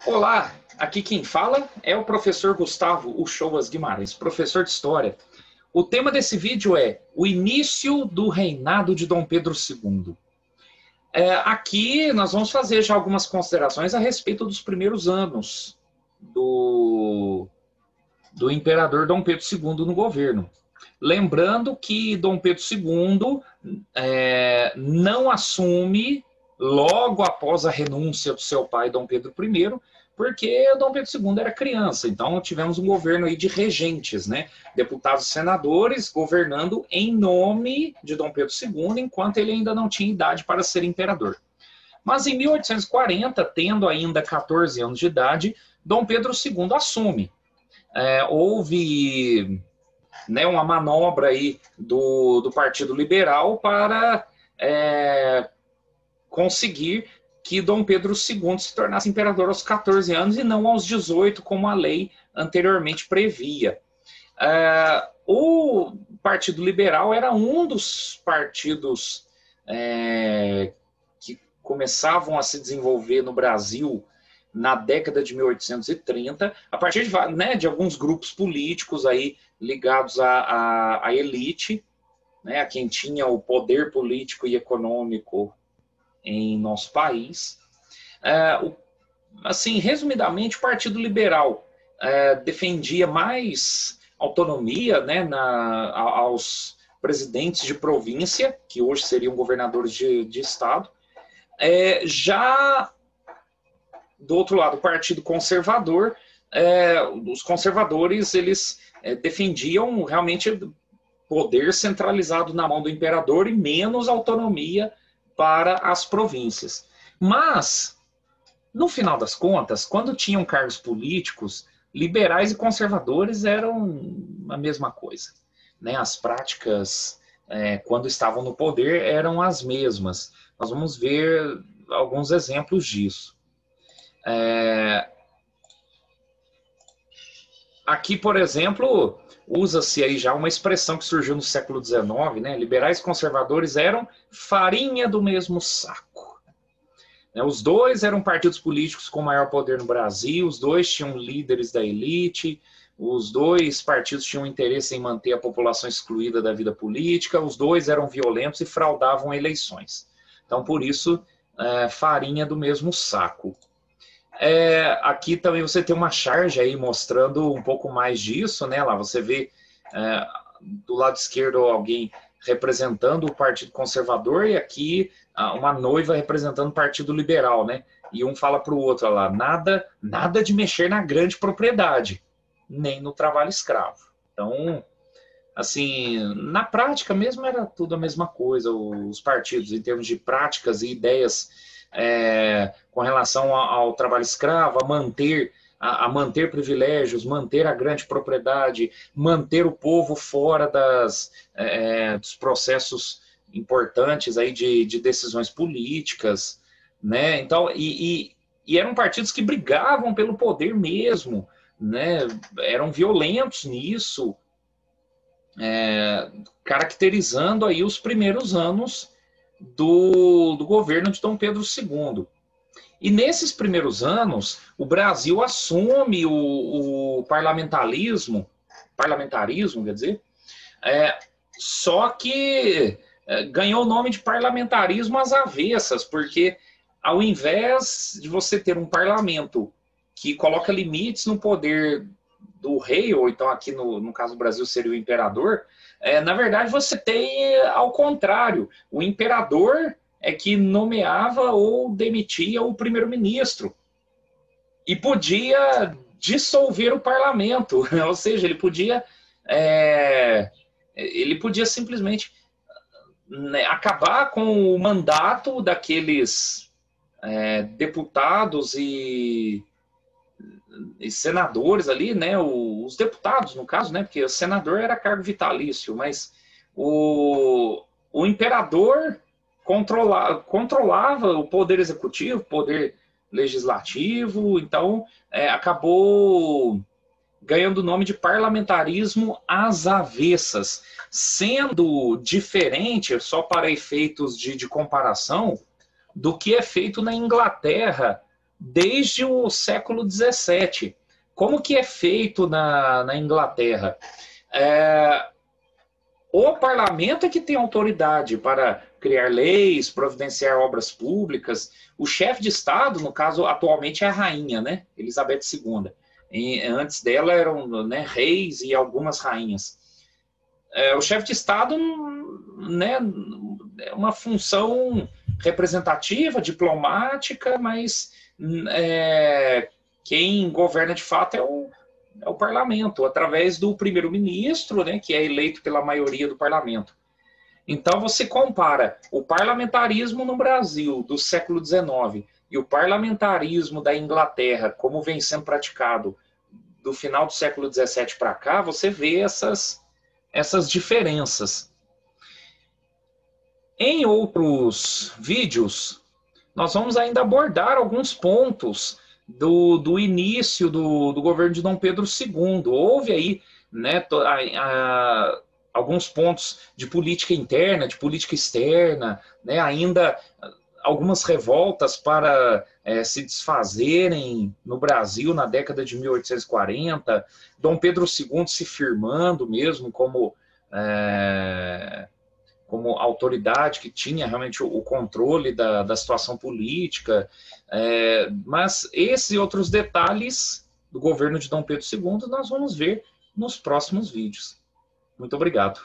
Olá, aqui quem fala é o professor Gustavo Uchoas Guimarães, professor de História. O tema desse vídeo é o início do reinado de Dom Pedro II. Aqui nós vamos fazer já algumas considerações a respeito dos primeiros anos do imperador Dom Pedro II no governo. Lembrando que Dom Pedro II não assume logo após a renúncia do seu pai, Dom Pedro I, porque Dom Pedro II era criança. Então tivemos um governo aí de regentes, né? Deputados e senadores governando em nome de Dom Pedro II, enquanto ele ainda não tinha idade para ser imperador. Mas em 1840, tendo ainda 14 anos de idade, Dom Pedro II assume. Houve uma manobra aí do Partido Liberal para conseguir que Dom Pedro II se tornasse imperador aos 14 anos e não aos 18, como a lei anteriormente previa. O Partido Liberal era um dos partidos que começavam a se desenvolver no Brasil na década de 1830, a partir de alguns grupos políticos aí ligados à elite, a quem tinha o poder político e econômico em nosso país. Assim, resumidamente, o Partido Liberal defendia mais autonomia aos presidentes de província, que hoje seriam governadores de estado. Já do outro lado, o Partido Conservador, os conservadores eles defendiam realmente poder centralizado na mão do imperador e menos autonomia para as províncias. Mas, no final das contas, quando tinham cargos políticos, liberais e conservadores eram a mesma coisa. As práticas, quando estavam no poder, eram as mesmas. Nós vamos ver alguns exemplos disso. Aqui, por exemplo, usa-se aí já uma expressão que surgiu no século XIX, liberais e conservadores eram farinha do mesmo saco. Os dois eram partidos políticos com maior poder no Brasil, os dois tinham líderes da elite, os dois partidos tinham interesse em manter a população excluída da vida política, os dois eram violentos e fraudavam eleições. Então, por isso, farinha do mesmo saco. Aqui também você tem uma charge aí mostrando um pouco mais disso, Lá você vê do lado esquerdo alguém representando o Partido Conservador e aqui uma noiva representando o Partido Liberal, E um fala para o outro lá, nada de mexer na grande propriedade, nem no trabalho escravo. Então, assim, na prática mesmo era tudo a mesma coisa, os partidos em termos de práticas e ideias com relação ao trabalho escravo, a manter privilégios, manter a grande propriedade, manter o povo fora dos processos importantes aí de decisões políticas, Então, e eram partidos que brigavam pelo poder mesmo, Eram violentos nisso, caracterizando aí os primeiros anos do governo de Dom Pedro II. E nesses primeiros anos, o Brasil assume o parlamentarismo, quer dizer, só que ganhou o nome de parlamentarismo às avessas, porque ao invés de você ter um parlamento que coloca limites no poder do rei, ou então aqui no caso do Brasil seria o imperador, na verdade você tem ao contrário, o imperador é que nomeava ou demitia o primeiro-ministro e podia dissolver o parlamento, ou seja, ele podia simplesmente acabar com o mandato daqueles deputados e senadores ali, os deputados, no caso, porque o senador era cargo vitalício, mas o imperador controlava o poder executivo, o poder legislativo, então acabou ganhando o nome de parlamentarismo às avessas, sendo diferente, só para efeitos de comparação, do que é feito na Inglaterra desde o século XVII. Como que é feito na Inglaterra? O parlamento é que tem autoridade para criar leis, providenciar obras públicas. O chefe de Estado, no caso, atualmente é a rainha, né? Elizabeth II. Antes dela eram, né, reis e algumas rainhas. O chefe de Estado, né, é uma função representativa, diplomática, mas quem governa de fato é o parlamento, através do primeiro-ministro, né, que é eleito pela maioria do parlamento. Então, você compara o parlamentarismo no Brasil do século XIX e o parlamentarismo da Inglaterra, como vem sendo praticado do final do século XVII para cá, você vê essas diferenças. Em outros vídeos, nós vamos ainda abordar alguns pontos do início do governo de Dom Pedro II. Houve aí, né, alguns pontos de política interna, de política externa, né, ainda algumas revoltas para se desfazerem no Brasil na década de 1840, Dom Pedro II se firmando mesmo como autoridade que tinha realmente o controle da situação política, mas esses e outros detalhes do governo de Dom Pedro II nós vamos ver nos próximos vídeos. Muito obrigado.